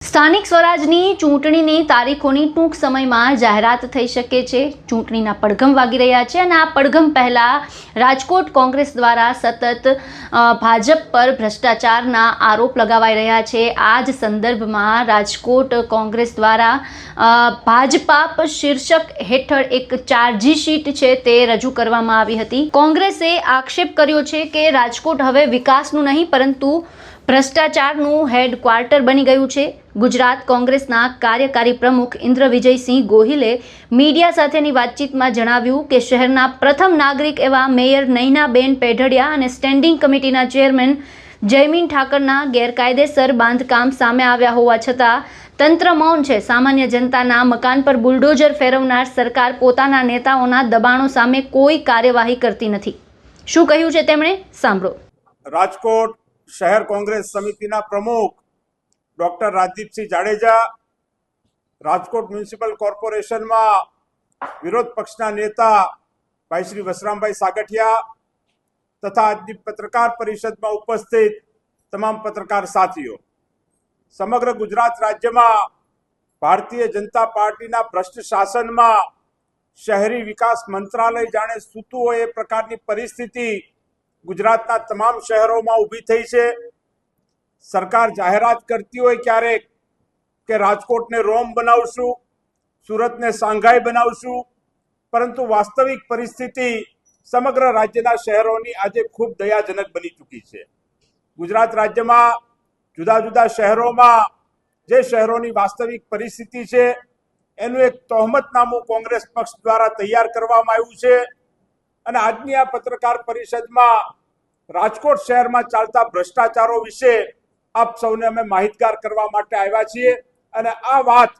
સ્થાનિક સ્વરાજની ચૂંટણીની તારીખોની ટૂંક સમયમાં જાહેરાત થઈ શકે છે। ચૂંટણીના પડઘમ વાગી રહ્યા છે અને આ પડઘમ પહેલા રાજકોટ કોંગ્રેસ દ્વારા સતત ભાજપ પર ભ્રષ્ટાચારના આરોપ લગાવાઈ રહ્યા છે। આ જ સંદર્ભમાં રાજકોટ કોંગ્રેસ દ્વારા ભાજપા શીર્ષક હેઠળ એક ચાર્જશીટ છે તે રજૂ કરવામાં આવી હતી। કોંગ્રેસે આક્ષેપ કર્યો છે કે રાજકોટ હવે વિકાસનું નહીં પરંતુ ભ્રષ્ટાચારનું હેડક્વાર્ટર બની ગયું છે। ગુજરાત કોંગ્રેસના કાર્યકારી પ્રમુખ ઇન્દ્ર વિજયસિંહ ગોહિલે મીડિયા સાથેની વાતચીતમાં જણાવ્યું કે શહેરના પ્રથમ નાગરિક એવા મેયર નયનાબેન પેઢડિયા અને સ્ટેન્ડિંગ કમિટીના ચેરમેન જયમીન ઠાકરના ગેરકાયદેસર બાંધકામ સામે આવ્યા હોવા છતાં તંત્ર મૌન છે। સામાન્ય જનતાના મકાન પર બુલડોઝર ફેરવનાર સરકાર પોતાના નેતાઓના દબાણો સામે કોઈ કાર્યવાહી કરતી નથી। શું કહ્યું છે તેમણે, સાંભળો। રાજકોટ શહેર કોંગ્રેસ સમિતિના પ્રમુખ ડોક્ટર રાજદીપસિંહ જાડેજા, રાજકોટ મ્યુનિસિપલ કોર્પોરેશનમાં વિરોધ પક્ષના નેતા ભાઈ શ્રી વસરામભાઈ સાગઠિયા તથા આજની પત્રકાર પરિષદમાં ઉપસ્થિત તમામ પત્રકાર સાથીઓ, સમગ્ર ગુજરાત રાજ્યમાં ભારતીય જનતા પાર્ટીના ભ્રષ્ટ શાસનમાં શહેરી વિકાસ મંત્રાલય જાણે સૂતું હોય એ પ્રકારની પરિસ્થિતિ ગુજરાતના તમામ શહેરોમાં ઊભી થઈ છે। સરકાર જાહેરાત કરતી હોય ક્યારેક કે રાજકોટને રોમ બનાવશું, સુરતને શાંઘાઈ બનાવશું, પરંતુ વાસ્તવિક પરિસ્થિતિ સમગ્ર રાજ્યના શહેરોની આજે ખૂબ દયાજનક બની ચૂકી છે। ગુજરાત રાજ્યમાં જુદા જુદા શહેરોમાં જે શહેરોની વાસ્તવિક પરિસ્થિતિ છે એનું એક તહોમતનામું કોંગ્રેસ પક્ષ દ્વારા તૈયાર કરવામાં આવ્યું છે અને આજની આ પત્રકાર પરિષદમાં રાજકોટ શહેરમાં ચાલતા ભ્રષ્ટાચારો વિશે આપ સૌને અમે માહિતગાર કરવા માટે આવ્યા છીએ અને આ વાત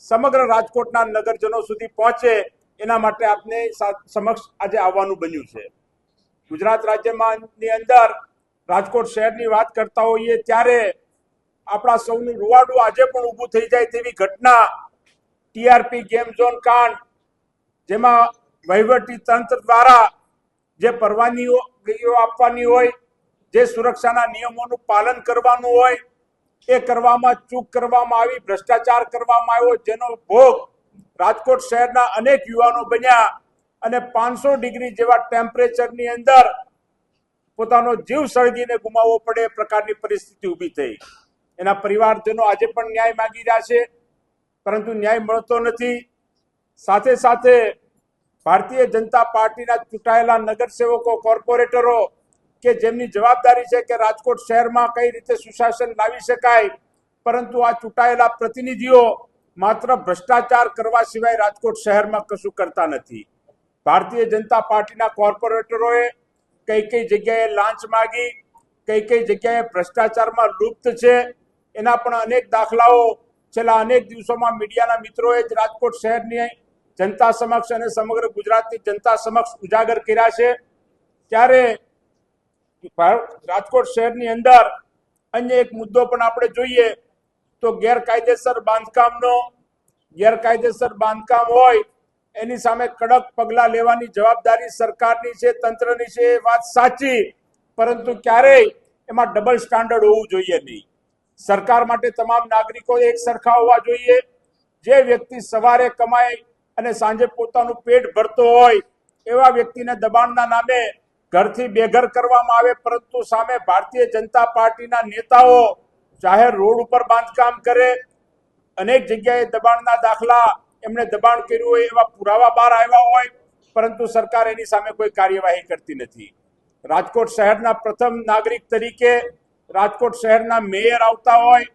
સમગ્ર રાજકોટના નગરજનો સુધી પહોંચે એના માટે આપને સમક્ષ આજે આવવાનું બન્યું છે। ગુજરાત રાજ્યની અંદર રાજકોટ શહેરની વાત કરતા હોઈએ ત્યારે આપણા સૌનું રૂવાડું આજે પણ ઊભું થઈ જાય તેવી ઘટના ટીઆરપી ગેમ ઝોન કાંડ, જેમાં વહીવટી તંત્ર દ્વારા જે પરવાનગીઓ આપવાની હોય, જે સુરક્ષાના નિયમોનું પાલન કરવાનું હોય એ કરવામાં ચૂક કરવામાં આવી, ભ્રષ્ટાચાર કરવામાં આવ્યો, જેનો ભોગ રાજકોટ શહેરના અનેક યુવાનો બન્યા અને 500 ડિગ્રી જેવા ટેમ્પરેચરની અંદર પોતાનો જીવ સળગીને ગુમાવવો પડે એ પ્રકારની પરિસ્થિતિ ઊભી થઈ। એના પરિવારજનો આજે પણ ન્યાય માંગી રહ્યા છે પરંતુ ન્યાય મળતો નથી। સાથે સાથે ભારતીય જનતા પાર્ટીના ચૂંટાયેલા નગરસેવકો, કોર્પોરેટરો કે જેમની જવાબદારી છે કે રાજકોટ શહેરમાં કઈ રીતે સુશાસન લાવી શકાય, પરંતુ આ ચૂંટાયેલા પ્રતિનિધિઓ માત્ર ભ્રષ્ટાચાર કરવા સિવાય રાજકોટ શહેરમાં કશું કરતા નથી। ભારતીય જનતા પાર્ટીના કોર્પોરેટરોએ કઈ જગ્યાએ લાંચ માગી, કઈ જગ્યાએ ભ્રષ્ટાચારમાં લુપ્ત છે એના પણ અનેક દાખલાઓ છેલ્લા અનેક દિવસોમાં મીડિયાના મિત્રોએ જ રાજકોટ શહેરની જનતા સમક્ષ અને સમગ્ર ગુજરાતની જનતા સમક્ષ ઉજાગર કર્યા છે। ત્યારે રાજકોટ શહેરની અંદર અન્ય એક મુદ્દો પણ આપણે જોઈએ તો ગેરકાયદેસર બાંધકામ હોય એની સામે કડક પગલાં લેવાની જવાબદારી સરકારની છે, તંત્રની છે, એ વાત સાચી, પરંતુ ક્યારેય એમાં ડબલ સ્ટાન્ડર્ડ હોવું જોઈએ નહીં। સરકાર માટે તમામ નાગરિકો એક સરખા હોવા જોઈએ। જે વ્યક્તિ સવારે કમાય અને સાંજે પોતાનું પેટ ભરતો હોય એવા વ્યક્તિને દબાણના નામે ઘરથી બેઘર કરવામાં આવે, પરંતુ સામે ભારતીય જનતા પાર્ટીના નેતાઓ જાહેર રોડ ઉપર બાંધકામ કરે, અનેક જગ્યાએ દબાણના દાખલા એમણે દબાણ કર્યું હોય એવા પુરાવા બહાર આવ્યા હોય, પરંતુ સરકાર એની સામે કોઈ કાર્યવાહી કરતી નથી। રાજકોટ શહેરના પ્રથમ નાગરિક તરીકે રાજકોટ શહેરના મેયર આવતા હોય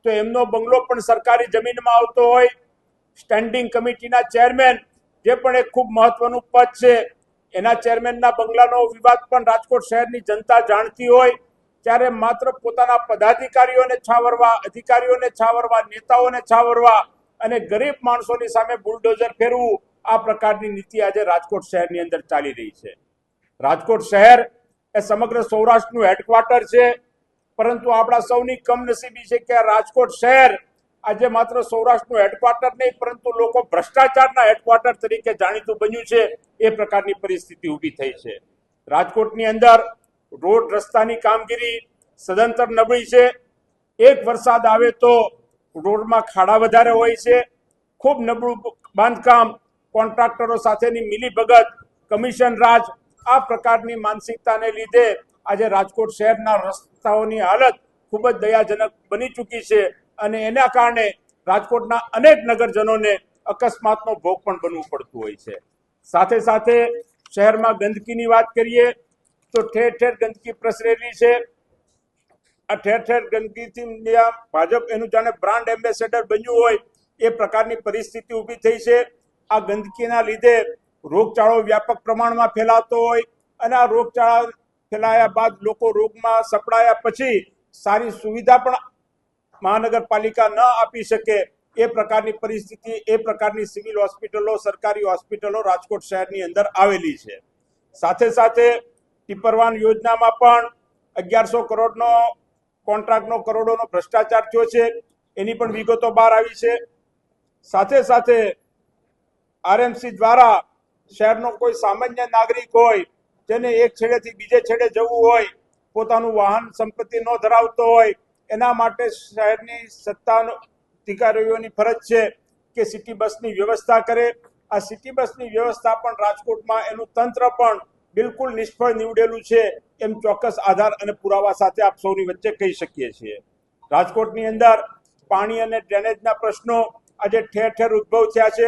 તો એમનો બંગલો પણ સરકારી જમીનમાં આવતો હોય, સ્ટેન્ડિંગ કમિટીના ચેરમેન જે પણ એક ખૂબ મહત્વનું પદ છે એના ચેરમેનના બંગલાનો વિવાદ પણ રાજકોટ શહેરની જનતા જાણતી હોય, ત્યારે માત્ર પોતાના પદાધિકારીઓને છાવરવા, અધિકારીઓને છાવરવા, નેતાઓને છાવરવા અને ગરીબ માણસોની સામે બુલડોઝર ફેરવું, આ પ્રકારની નીતિ આજે રાજકોટ શહેરની અંદર ચાલી રહી છે। રાજકોટ શહેર એ સમગ્ર સૌરાષ્ટ્રનું હેડક્વાર્ટર છે, પરંતુ આપણા સૌની કમનસીબી છે કે રાજકોટ શહેર આજે માત્ર સૌરાષ્ટ્રનું હેડક્વાર્ટર નહીં પરંતુ લોકો ભ્રષ્ટાચારના હેડક્વાર્ટર તરીકે જાણીતું બન્યું છે। એ પ્રકારની પરિસ્થિતિ ઊભી થઈ છે। રાજકોટની અંદર રોડ રસ્તાની કામગીરી સદંતર નબળી છે। એક વરસાદ આવે તો રોડમાં ખાડા વધારે હોય છે, ખૂબ નબળું બાંધકામ, કોન્ટ્રાક્ટરો સાથેની મિલીભગત, કમિશન રાજ, આ પ્રકારની માનસિકતાને લીધે આજે રાજકોટ શહેરના રસ્તાઓની હાલત ખૂબ જ દયાજનક બની ચૂકી છે અને એના કારણે રાજકોટના અનેક નગરજનોને અકસ્માતનો ભોગ પણ બનવું પડતું હોય છે. સાથે સાથે શહેરમાં ગંદકીની વાત કરીએ તો ઠેર ઠેર ગંદકી પ્રસરેલી છે. આ ઠેર ઠેર ગંદકીથી ભાજપ એનું જાણે બ્રાન્ડ એમ્બેસેડર બન્યું હોય એ પ્રકારની પરિસ્થિતિ ઊભી થઈ છે. આ ગંદકીના લીધે રોગચાળો વ્યાપક પ્રમાણમાં ફેલાતો હોય અને આ રોગચાળા ફેલાયા બાદ લોકો રોગમાં સપડાયા પછી સારી સુવિધા પણ મહાનગરપાલિકા ન આપી શકે એ પ્રકારની પરિસ્થિતિ, એ પ્રકારની સિવિલ હોસ્પિટલો, સરકારી હોસ્પિટલો રાજકોટ શહેરની અંદર આવેલી છે. સાથે સાથે ટીપરવાન યોજનામાં પણ 1100 કરોડનો કોન્ટ્રાક્ટનો કરોડોનો ભ્રષ્ટાચાર થયો છે, એની પણ વિગતો બહાર આવી છે. સાથે સાથે આરએમસી દ્વારા શહેરનો કોઈ સામાન્ય નાગરિક હોય જેને એક છેડેથી બીજે છેડે જવું હોય, પોતાનું વાહન સંપત્તિ ન ધરાવતો હોય, એના માટે શહેરની સત્તા અધિકારીઓની ફરજ છે કે સિટી બસની વ્યવસ્થા કરે. આ સિટી બસની વ્યવસ્થા પણ રાજકોટમાં એનું તંત્ર પણ બિલકુલ નિષ્ફળ નીવડેલું છે એમ ચોક્કસ આધાર અને પુરાવા સાથે આપ સૌની વચ્ચે કહી શકીએ છીએ. રાજકોટની અંદર પાણી અને ડ્રેનેજના પ્રશ્નો આજે ઠેર ઠેર ઉદ્ભવ થયા છે.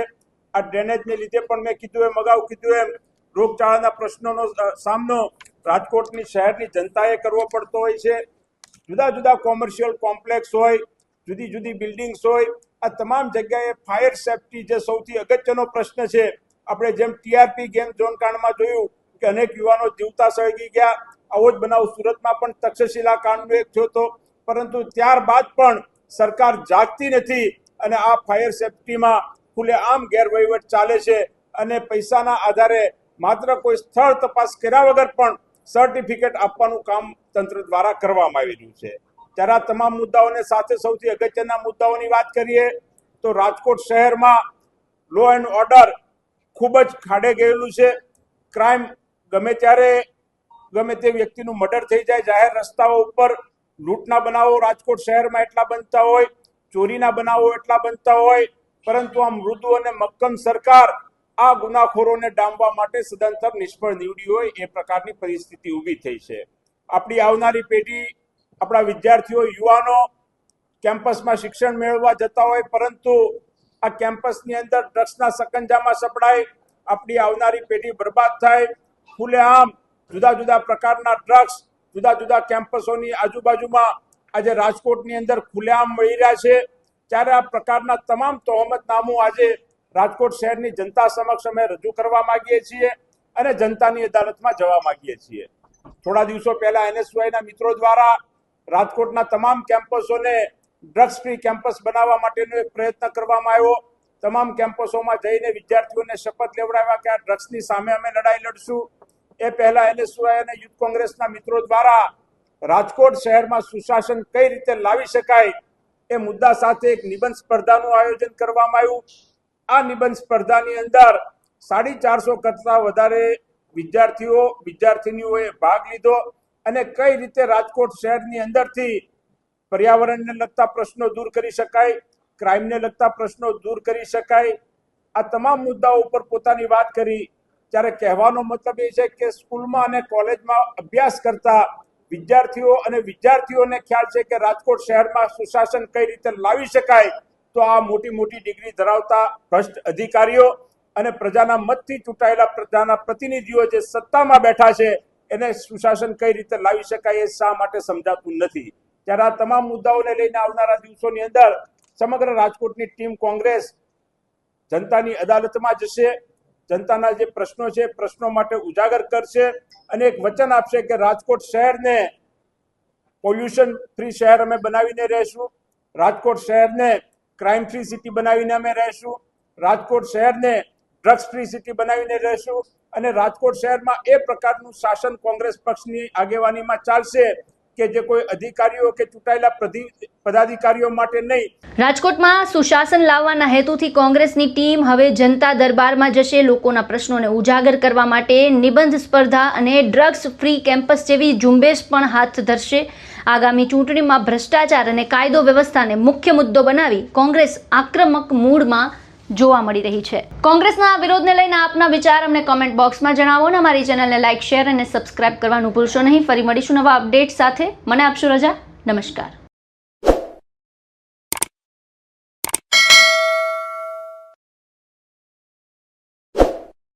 આ ડ્રેનેજને લીધે પણ મેં કીધું એમ, અગાઉ કીધું એમ, રોગચાળાના પ્રશ્નોનો સામનો રાજકોટની શહેરની જનતાએ કરવો પડતો હોય છે. જુદા જુદા કોમર્શિયલ કોમ્પ્લેક્સ હોય, જુદી જુદી બિલ્ડિંગ્સ હોય, આ તમામ જગ્યાએ ફાયર સેફટી જે સૌથી અગત્યનો પ્રશ્ન છે. આપણે જેમ ટીઆરપી ગેમ ઝોન કાંડમાં જોયું કે અનેક યુવાનો જીવતા સળગી ગયા, આવો જ બનાવ સુરતમાં પણ તક્ષશિલા કાંડનો એક થયો હતો. પરંતુ ત્યારબાદ પણ સરકાર જાગતી નથી અને આ ફાયર સેફટીમાં ખુલ્લેઆમ ગેરવહીવટ ચાલે છે અને પૈસાના આધારે માત્ર કોઈ સ્થળ તપાસ કર્યા વગર પણ સર્ટિફિકેટ આપવાનું કામ તંત્ર દ્વારા કરવામાં આવી રહ્યું છે. ત્યારે આ તમામ મુદ્દાઓને સાથે સૌથી અગત્યના મુદ્દાઓની વાત કરીએ તો રાજકોટ શહેરમાં લો એન્ડ ઓર્ડર ખૂબ જ ખાડે ગયેલું છે. ક્રાઇમ ગમે ત્યારે ગમે તે વ્યક્તિનું મર્ડર થઈ જાય, જાહેર રસ્તાઓ ઉપર લૂંટના બનાવો રાજકોટ શહેરમાં એટલા બનતા હોય, ચોરીના બનાવો એટલા બનતા હોય, પરંતુ આ મૃદુ અને મક્કમ સરકાર આ ગુનાખોરોને ડામવા માટે સદંતર નિષ્ફળ નીવડી હોય એ પ્રકારની પરિસ્થિતિ ઊભી થઈ છે. આપણી આવનારી પેઢી, આપણા વિદ્યાર્થીઓ, યુવાનો કેમ્પસમાં શિક્ષણ મેળવવા જતા હોય, પરંતુ આ કેમ્પસની અંદર ડ્રગ્સના સકંજામાં સપડાય, આપણી આવનારી પેઢી બરબાદ થાય. ખુલ્લેઆમ જુદા જુદા પ્રકારના ડ્રગ્સ જુદા જુદા કેમ્પસોની આજુબાજુમાં આજે રાજકોટની અંદર ખુલ્લેઆમ મળી રહ્યા છે. ત્યારે આ પ્રકારના તમામ તહોમતનામું આજે રાજકોટ શહેરની જનતા સમક્ષ અમે રજૂ કરવા માંગીએ છીએ અને જનતાની અદાલતમાં જવા માંગીએ છીએ. થોડા દિવસો પહેલા એનએસયુઆઈના મિત્રો દ્વારા રાજકોટના તમામ કેમ્પસોને ડ્રગ્સ ફ્રી કેમ્પસ બનાવવા માટેનો એક પ્રયત્ન કરવામાં આવ્યો. તમામ કેમ્પસોમાં જઈને વિદ્યાર્થીઓને શપથ લેવડાવ્યા કે આ ડ્રગ્સની સામે અમે લડાઈ લડશું. એ પહેલા એનએસયુઆઈ અને યુથ કોંગ્રેસના મિત્રો દ્વારા રાજકોટ શહેરમાં સુશાસન કઈ રીતે લાવી શકાય એ મુદ્દા સાથે એક નિબંધ સ્પર્ધાનું આયોજન કરવામાં આવ્યું. આ નિબંધ સ્પર્ધાની અંદર 450 કરતા વધારે વિદ્યાર્થીઓ વિદ્યાર્થીનીઓએ ભાગ લીધો અને કઈ રીતે રાજકોટ શહેરની અંદરથી પર્યાવરણને લગતા પ્રશ્નો દૂર કરી શકાય, ક્રાઇમને લગતા પ્રશ્નો દૂર કરી શકાય, આ તમામ મુદ્દાઓ ઉપર પોતાની વાત કરી. ત્યારે કહેવાનો મતલબ એ છે કે સ્કૂલમાં અને કોલેજમાં અભ્યાસ કરતા વિદ્યાર્થીઓ અને વિદ્યાર્થીઓને ખ્યાલ છે કે રાજકોટ શહેરમાં સુશાસન કઈ રીતે લાવી શકાય, તો આ મોટી મોટી ડિગ્રી ધરાવતા ભ્રષ્ટ અધિકારીઓ અને પ્રજાના મતથી ચૂંટાયેલા પ્રજાના પ્રતિનિધિઓ જે સત્તામાં બેઠા છે એને સુશાસન કઈ રીતે લાવી શકાય એ શા માટે સમજાતું નથી. ત્યારે આ તમામ મુદ્દાઓને લઈને આવનારા દિવસોની અંદર સમગ્ર રાજકોટની ટીમ કોંગ્રેસ જનતાની અદાલતમાં જશે, જનતાના જે પ્રશ્નો છે પ્રશ્નો માટે ઉજાગર કરશે અને એક વચન આપશે કે રાજકોટ શહેરને પોલ્યુશન ફ્રી શહેર અમે બનાવીને રહેશું, રાજકોટ શહેરને ક્રાઇમ ફ્રી સિટી બનાવીને અમે રહેશું, રાજકોટ શહેરને ડ્રગ્સ ફ્રી સિટી બનાવીને રહેશું અને રાજકોટ શહેરમાં એ પ્રકારનું શાસન કોંગ્રેસ પક્ષની આગેવાનીમાં ચાલશે કે જે કોઈ અધિકારીઓ કે ચૂંટાયેલા પદાધિકારીઓ માટે નહીં. રાજકોટમાં સુશાસન લાવવાના હેતુથી કોંગ્રેસની ટીમ હવે જનતા દરબારમાં જશે. લોકોના પ્રશ્નોને ઉજાગર કરવા માટે નિબંધ સ્પર્ધા અને ડ્રગ્સ ફ્રી કેમ્પસ જેવી ઝુંબેશ પણ હાથ ધરશે. આગામી ચૂંટણીમાં ભ્રષ્ટાચાર અને કાયદો વ્યવસ્થાને મુખ્ય મુદ્દો બનાવી કોંગ્રેસ આક્રમક મૂડમાં જોવા મળી રહી છે. કોંગ્રેસના આ વિરોધને લઈને આપના વિચાર અમને કોમેન્ટ બોક્સમાં જણાવો અને અમારી ચેનલને લાઇક, શેર અને સબસ્ક્રાઇબ કરવાનું ભૂલશો નહીં. ફરી મળીશું નવા અપડેટ સાથે. મને આપશો રજા. નમસ્કાર.